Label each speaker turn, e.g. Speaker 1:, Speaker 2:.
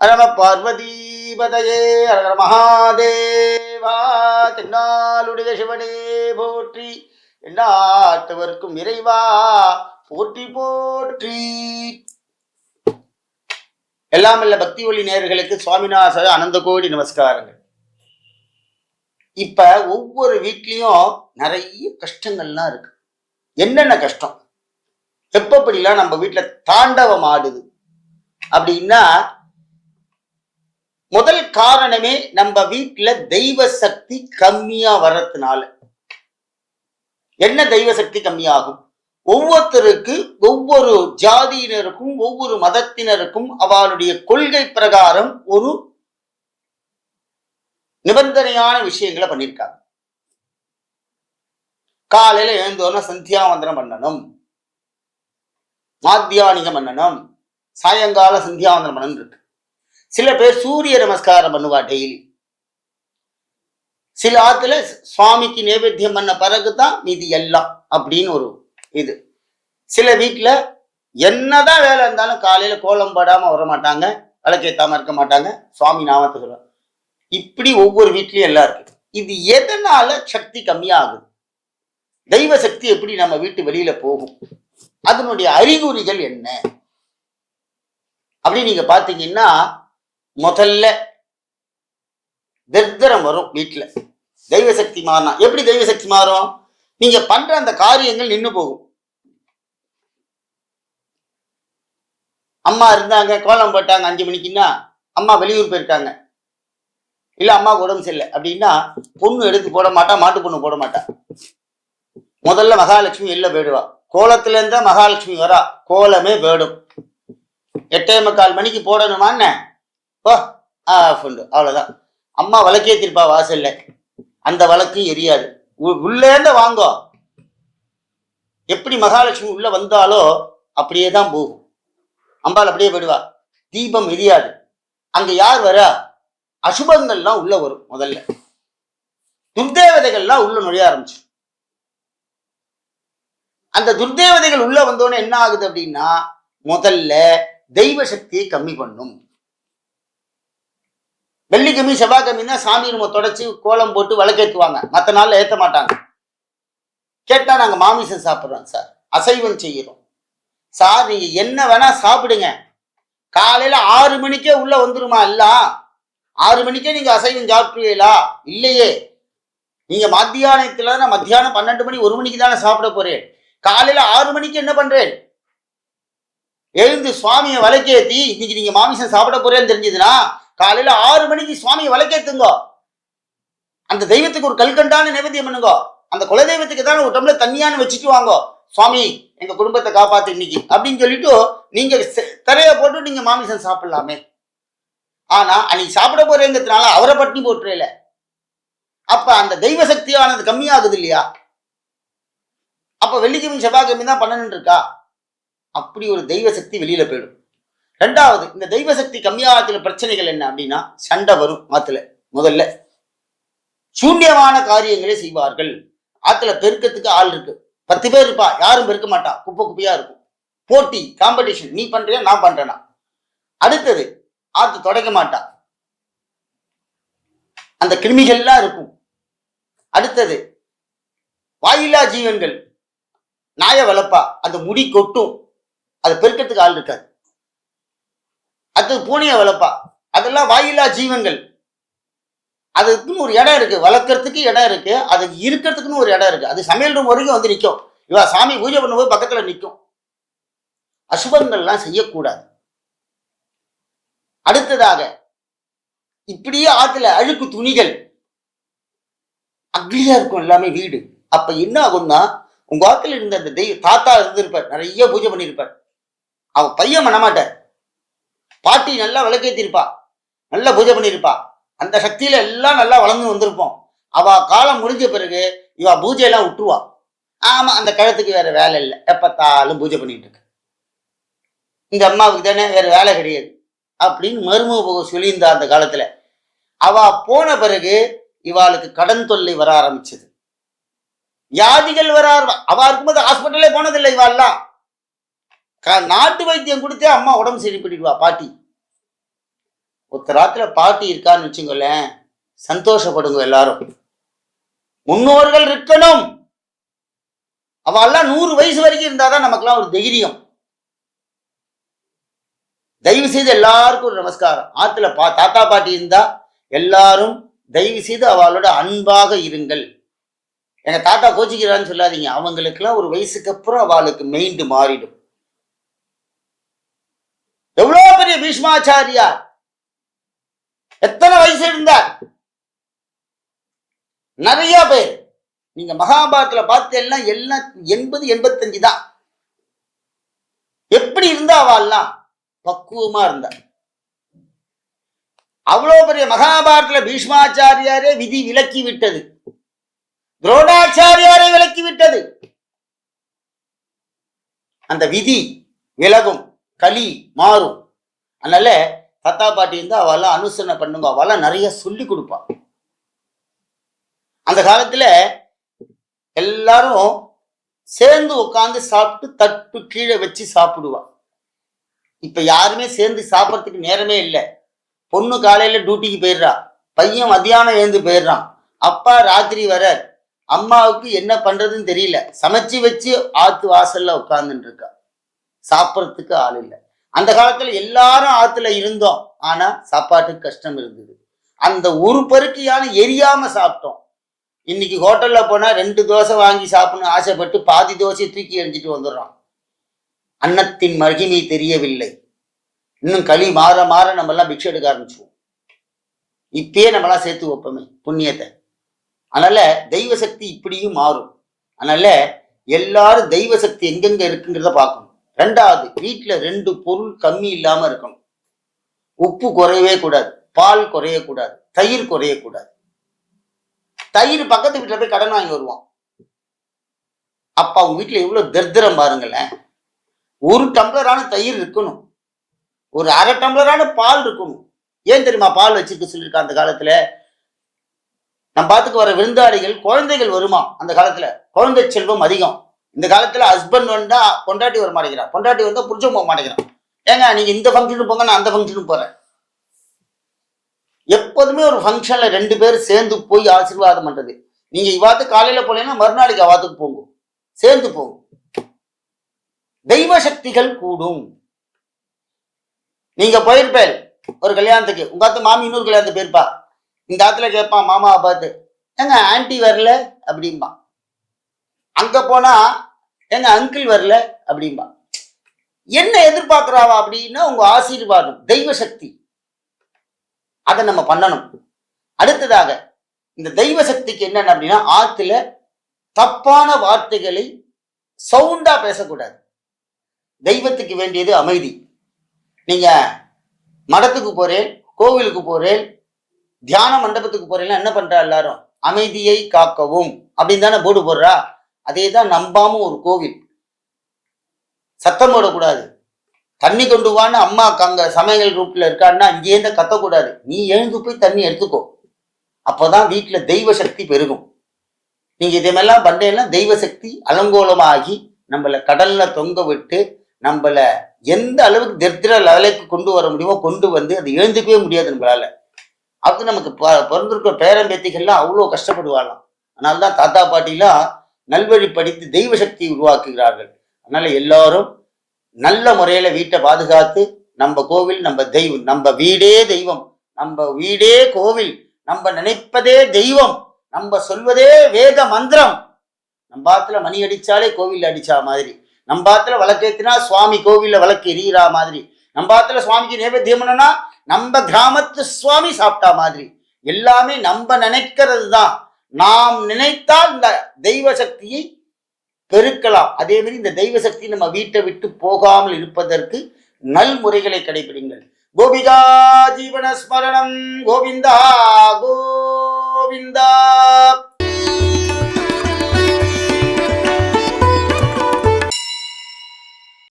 Speaker 1: அரம பார்வதீபதையே அரகர மகாதேவா. தென்னாளுடைய சிவனே போற்றி, எந்நாட்டவர்க்கும் இறைவா போற்றி போற்றி. எல்லாம் இல்ல பக்தி ஒளி நேயர்களுக்கு சுவாமிநாத அனந்த கோடி நமஸ்காரங்கள். இப்ப ஒவ்வொரு வீட்லயும் நிறைய கஷ்டங்கள்லாம் இருக்கு. என்னென்ன கஷ்டம் எப்படிலாம் நம்ம வீட்டுல தாண்டவம் ஆடுது அப்படின்னா, முதல் காரணமே நம்ம வீட்டுல தெய்வ சக்தி கம்மியா வர்றதுனால. என்ன தெய்வ சக்தி கம்மியாகும்? ஒவ்வொருத்தருக்கு, ஒவ்வொரு ஜாதியினருக்கும், ஒவ்வொரு மதத்தினருக்கும் அவளுடைய கொள்கை பிரகாரம் ஒரு நிபந்தனையான விஷயங்களை பண்ணியிருக்காங்க. காலையில எழுந்தோன்னா சந்தியாவந்தனம் பண்ணணும், மாத்தியானிகம் பண்ணணும், சாயங்கால சந்தியாவந்தனம் பண்ணணும் இருக்கு. சில பேர் சூரிய நமஸ்காரம் பண்ணுவா டெய்லி. சில ஆத்துல சுவாமிக்கு நைவேத்தியம் பண்ண பிறகுதான் மீதி எல்லாம் அப்படின்னு ஒரு இது. சில வீட்டுல என்னதான் வேலை இருந்தாலும் காலையில கோலம் போடாம வர மாட்டாங்க, விளக்கேத்தாம இருக்க மாட்டாங்க, சுவாமி நாமத்தை சொல்லுவாங்க. இப்படி ஒவ்வொரு வீட்லயும் எல்லாம் இருக்கு. இது எதனால சக்தி கம்மியாகுது? தெய்வ சக்தி எப்படி நம்ம வீட்டு வெளியில போகும்? அதனுடைய அறிகுறிகள் என்ன அப்படி நீங்க பாத்தீங்கன்னா, முதல்ல தரித்திரம் வரும் வீட்டுல. தெய்வ சக்தி மாறினா எப்படி தெய்வ சக்தி மாறும்? நீங்க பண்ற அந்த காரியங்கள் நின்று போகும். அம்மா இருந்தாங்க, கோலம் போட்டாங்க 5 மணிக்குன்னா, அம்மா வெளியூர் போயிருக்காங்க, இல்ல அம்மா உடம்பு சரியில்லை அப்படின்னா பொண்ணு எடுத்து போட மாட்டா, மாட்டு பொண்ணு போட மாட்டா. முதல்ல மகாலட்சுமி வெளில போயிடுவா. கோலத்துல இருந்தா மகாலட்சுமி வரா, கோலமே போயிடும். 8:45 மணிக்கு போடணுமான்னு ஓ அவ்வளவுதான். அம்மா விளக்கேத்திருப்பா வாசல்ல, அந்த விளக்கு எரியாது. உள்ளேந்த வாங்கோ. எப்படி மகாலட்சுமி உள்ள வந்தாலோ அப்படியே தான் போகும். அம்பாள் அப்படியே போயிடுவா, தீபம் எரியாது. அங்க யார் வரா? அசுபங்கள்லாம் உள்ள வரும். முதல்ல துர்தேவதைகள்லாம் உள்ள நுழைய ஆரம்பிச்சு. அந்த துர்தேவதைகள் உள்ள வந்தோன்னு என்ன ஆகுது அப்படின்னா, முதல்ல தெய்வ சக்தியை கம்மி பண்ணும். வெள்ளிக்கிழமை செவ்வாய்க்கிழமைன்னா சாமி நம்ம தொடச்சு கோலம் போட்டு விளக்கேற்றுவாங்க, மற்ற நாள்ல ஏற்ற மாட்டாங்க. கேட்டா நாங்க மாமிசம் சாப்பிட்றோம் சார், அசைவம் செய்யறோம் சார். நீங்க என்ன வேணா சாப்பிடுங்க, காலையில 6 மணிக்கே உள்ள வந்துருமா? இல்ல 6 மணிக்கே நீங்க அசைவம் சாப்பிடுவீங்களா? இல்லையே. நீங்க மத்தியானத்துல மத்தியானம் 12 மணி 1 மணிக்கு தானே சாப்பிட போறேன். காலையில 6 மணிக்கு என்ன பண்றேன்? எழுந்து சுவாமியை விளக்கேத்தி, இன்னைக்கு நீங்க மாமிசம் சாப்பிட போறேன்னு தெரிஞ்சதுன்னா காலையில 6 மணிக்கு சுவாமியை விளக்கேத்துங்க. அந்த தெய்வத்துக்கு ஒரு கல்கண்டான நைவேத்தியம் பண்ணுங்க. அந்த குலதெய்வத்துக்கு தான் ஒரு டம்ளர் தண்ணியான்னு வச்சுட்டு வாங்க. சுவாமி எங்க குடும்பத்தை காப்பாத்து இன்னைக்கு அப்படின்னு சொல்லிட்டு நீங்க திரைய போட்டு நீங்க மாமிசம் சாப்பிடலாமே. ஆனா அன்னைக்கு சாப்பிட போறேங்கிறதுனால அவரை பட்டினி போட்டுறல. அப்ப அந்த தெய்வ சக்தியானது கம்மியாகுது இல்லையா? அப்ப வெள்ளிக்கிழமை செவ்வாய்க்கிழமை தான் பண்ணணும்னு இருக்கா? அப்படி ஒரு தெய்வ சக்தி வெளியில போயிடும். ரெண்டாவது, இந்த தெய்வ சக்தி கம்மியாகத்துல பிரச்சனைகள் என்ன அப்படின்னா, சண்டை வரும் ஆத்துல. முதல்ல சூன்யமான காரியங்களே செய்வார்கள். ஆத்துல பெருக்கத்துக்கு ஆள் இருக்கு, 10 பேர் இருப்பா, யாரும் பெருக்க மாட்டா, குப்பை குப்பையா இருக்கும். போட்டி, காம்படிஷன், நீ பண்றியா நான் பண்றேனா. அடுத்தது, ஆத்து தொடக்க மாட்டா, அந்த கிருமிகள்லாம் இருக்கும். அடுத்தது, வாயிலா ஜீவன்கள், நாய வளர்ப்பா, அந்த முடி கொட்டும், அதை பெருக்கிறதுக்கு ஆள் இருக்காது. அடுத்தது பூனைய வளர்ப்பா, அதெல்லாம் வாயிலா ஜீவன்கள், அதுக்குன்னு ஒரு இடம் இருக்கு, வளர்க்கறதுக்கு இடம் இருக்கு, அது இருக்கிறதுக்குன்னு ஒரு இடம் இருக்கு. அது சமையல் ரூம் வரைக்கும் வந்து நிற்கும். இவா சாமி பூஜை பண்ணும்போது பக்கத்துல நிற்கும். அசுபங்கள்லாம் செய்யக்கூடாது. அடுத்ததாக, இப்படியே ஆத்துல அழுக்கு துணிகள் அக்லியா இருக்கும் எல்லாமே வீடு. அப்ப என்ன ஆகும்னா, உங்க ஆத்துல இருந்த அந்த தாத்தா இருந்திருப்பார், நிறைய பூஜை பண்ணியிருப்பார், அவ பையன் பண்ணமாட்டார். பாட்டி நல்லா விளக்கேத்திருப்பா, நல்லா பூஜை பண்ணியிருப்பா, அந்த சக்தியில எல்லாம் நல்லா வளர்ந்து வந்திருப்போம். அவ காலம் முடிஞ்ச பிறகு இவ பூஜையெல்லாம் விட்டுருவா. ஆமா, அந்த கழுத்துக்கு வேற வேலை இல்லை, எப்பத்தாலும் பூஜை பண்ணிட்டு இருக்கு, இந்த அம்மாவுக்கு தானே வேற வேலை கிடையாது அப்படின்னு மருமக சொல்லியிருந்தா. அந்த காலத்துல அவ போன பிறகு இவாளுக்கு கடன் தொல்லை வர ஆரம்பிச்சது, வியாதிகள் வர அவ இருக்கும்போது ஹாஸ்பிட்டலே போனதில்லை. இவாள்லாம் நாட்டு வைத்தியம் கொடுத்தே அம்மா உடம்பு சரி பண்ணிடுவா பாட்டி. ஒருத்தராத்துல பாட்டி இருக்கான்னு வச்சுங்களேன், சந்தோஷப்படுங்க எல்லாரும். முன்னோர்கள் இருக்கணும். அவெல்லாம் 100 வயசு வரைக்கும் இருந்தாதான் நமக்கெல்லாம் ஒரு தைரியம். தயவு செய்து எல்லாருக்கும் ஒரு நமஸ்காரம். ஆத்துல தாத்தா பாட்டி இருந்தா எல்லாரும் தயவு செய்து அவளோட அன்பாக இருங்கள். எங்க தாத்தா கோச்சிக்கிறான்னு சொல்லாதீங்க. அவங்களுக்கெல்லாம் ஒரு வயசுக்கு அப்புறம் அவளுக்கு மைண்ட் மாறிடும். எவ்வளவு பெரிய பீஷ்மாச்சாரியா, எத்தனை வயசு இருந்தார்? நிறைய பேர் நீங்க மகாபாரதத்துல பார்த்தேன்னா எல்லாம் 80, 85 தான். எப்படி இருந்தா அவெல்லாம் பக்குவமா இருந்தார். அவ்வளவு பெரிய மகாபாரதத்துல பீஷ்மாச்சாரியாரே விதி விலக்கி விட்டது, துரோணாச்சாரியாரை விலக்கி விட்டது. அந்த விதி விலகும், களி மாறும். அதனால தாத்தா பாட்டி இருந்தா அவெல்லாம் அனுசரணை பண்ணுங்க. அவெல்லாம் நிறைய சொல்லி கொடுப்பா. அந்த காலத்துல எல்லாரும் சேர்ந்து உட்காந்து சாப்பிட்டு தட்டு கீழே வச்சு சாப்பிடுவா. இப்ப யாருமே சேர்ந்து சாப்பிட்றதுக்கு நேரமே இல்லை. பொண்ணு காலையில டியூட்டிக்கு போயிடுறா, பையன் மத்தியானம் எழுந்து போயிடுறான், அப்பா ராத்திரி வர, அம்மாவுக்கு என்ன பண்றதுன்னு தெரியல, சமைச்சு வச்சு ஆத்து வாசல்ல உட்கார்ந்துட்டு இருக்கா. சாப்பிட்றதுக்கு ஆள் இல்லை. அந்த காலத்துல எல்லாரும் ஆத்துல இருந்தோம், ஆனா சாப்பாட்டுக்கு கஷ்டம் இருந்தது. அந்த ஒரு பருக்கையான எரியாம சாப்பிட்டோம். இன்னைக்கு ஹோட்டல்ல போனா 2 தோசை வாங்கி சாப்பிடணும் ஆசைப்பட்டு பாதி தோசையை தூக்கி எரிஞ்சிட்டு வந்துடுறான். அன்னத்தின் மகிமை தெரியவில்லை. இன்னும் களி மாற மாற நம்ம எல்லாம் பிக்ஷை எடுக்க ஆரம்பிச்சுவோம். இப்பயே நம்மளாம் சேர்த்து வைப்போமே புண்ணியத்தை. அதனால தெய்வ சக்தி இப்படியும் மாறும். அதனால எல்லாரும் தெய்வ சக்தி எங்கெங்க இருக்குங்கிறத பார்க்கணும். 2வது, வீட்டுல 2 பொருள் கம்மி இல்லாம இருக்கணும். உப்பு குறையவே கூடாது, பால் குறையக்கூடாது, தயிர் குறையக்கூடாது. தயிர் பக்கத்து வீட்டுல போய் கடன் வாங்கி வருவான். அப்ப அவங்க வீட்டுல எவ்வளவு தரித்திரம் பாருங்களேன். 1 டம்ளரான தயிர் இருக்கணும், ஒரு 1/2 டம்ளரான பால் இருக்கணும். ஏன் தெரியுமா பால் வச்சிருக்க சொல்லியிருக்கா? அந்த காலத்துல நம்ம பாத்துக்கு வர விருந்தாளிகள் குழந்தைகள் வருமா. அந்த காலத்துல குழந்தை செல்வம் அதிகம். இந்த காலத்துல ஹஸ்பண்ட் வந்தா பொண்டாட்டி வர மாட்டேங்கிறான், பொண்டாட்டி வந்தா புருஷன் போக மாட்டேங்கிறான். ஏங்க நீங்க இந்த ஃபங்க்ஷனுக்கு போங்க, நான் அந்த ஃபங்க்ஷனுக்கு போறேன். எப்போதுமே ஒரு ஃபங்க்ஷன்ல 2 பேர் சேர்ந்து போய் ஆசீர்வாதம் பண்றது. நீங்க இவாத்து காலையில போனீங்கன்னா மறுநாளைக்கு அவாத்துக்கு போங்க, சேர்ந்து போங்க. தெய்வ சக்திகள் கூடும். நீங்க போயிருப்பேன் ஒரு கல்யாணத்துக்கு, உங்க ஆத்து மாமி இன்னொரு கல்யாணத்துக்கு போயிருப்பா. இந்த ஆத்துல கேட்பான் மாமாவை பார்த்து, ஏங்க ஆன்டி வரல அப்படின்பா. அங்க போனா எங்க அங்கிள் வரல அப்படின்பா. என்ன எதிர்பார்க்கிறாவா அப்படின்னா உங்க ஆசீர்வாதம், தெய்வ சக்தி. அதை நம்ம பண்ணணும். அடுத்ததாக இந்த தெய்வ சக்திக்கு என்னன்னு அப்படின்னா, ஆத்துல தப்பான வார்த்தைகளை சவுண்டா பேசக்கூடாது. தெய்வத்துக்கு வேண்டியது அமைதி. நீங்க மடத்துக்கு போறேன், கோவிலுக்கு போறேன், தியான மண்டபத்துக்கு போறேன்னா என்ன பண்றா எல்லாரும்? அமைதியை காக்கவும் அப்படின்னு தானே போர்டு போடுறா. அதே தான் நம்பாம ஒரு கோவில். சத்தம் போடக்கூடாது. தண்ணி கொண்டு வான்னு அம்மா அங்க சமையல் ரூட்ல இருக்கான்னா இங்கேருந்து கத்தக்கூடாது. நீ எழுந்து போய் தண்ணி எடுத்துக்கோ. அப்போதான் வீட்டுல தெய்வ சக்தி பெருகும். நீங்க இதெல்லாம் பண்றீங்கன்னா தெய்வ சக்தி அலங்கோலமாகி நம்மள கடல்ல தொங்க விட்டு நம்மள எந்த அளவுக்கு தரித்திர லெவலுக்கு கொண்டு வர முடியுமோ கொண்டு வந்து அது எழுந்துக்கவே முடியாது நம்மளால. அது நமக்கு பிறந்திருக்கிற பேரம்பேத்திகள்லாம் அவ்வளோ கஷ்டப்படுவாங்களாம். அதனால்தான் தாத்தா பாட்டிலாம் நல்வழி படித்து தெய்வ சக்தியை உருவாக்குகிறார்கள். அதனால எல்லாரும் நல்ல முறையில வீட்டை பாதுகாத்து, நம்ம கோவில் நம்ம தெய்வம், நம்ம வீடே தெய்வம், நம்ம வீடே கோவில், நம்ம நினைப்பதே தெய்வம், நம்ம சொல்வதே வேத மந்திரம். நம்ம பாத்துல மணி அடிச்சாலே கோவில் அடிச்சா மாதிரி, நம்ம பாத்துல விளக்கேத்தினா சுவாமி கோவில்ல விளக்கு எரியறா மாதிரி, நம்ம பாத்துல சுவாமிக்கு நைவேத்தியம் பண்ணனா நம்ம கிராமத்து சுவாமி சாப்பிட்டா மாதிரி. எல்லாமே நம்ம நினைக்கிறது தான். நாம் நினைத்தால் இந்த தெய்வ சக்தியை பெருக்கலாம். அதே மாதிரி இந்த தெய்வ சக்தி நம்ம வீட்டை விட்டு போகாமல் இருப்பதற்கு நல்முறைகளை கடைபிடிங்கள். கோபிகா ஜீவன ஸ்மரணம் கோவிந்தா கோவிந்தா.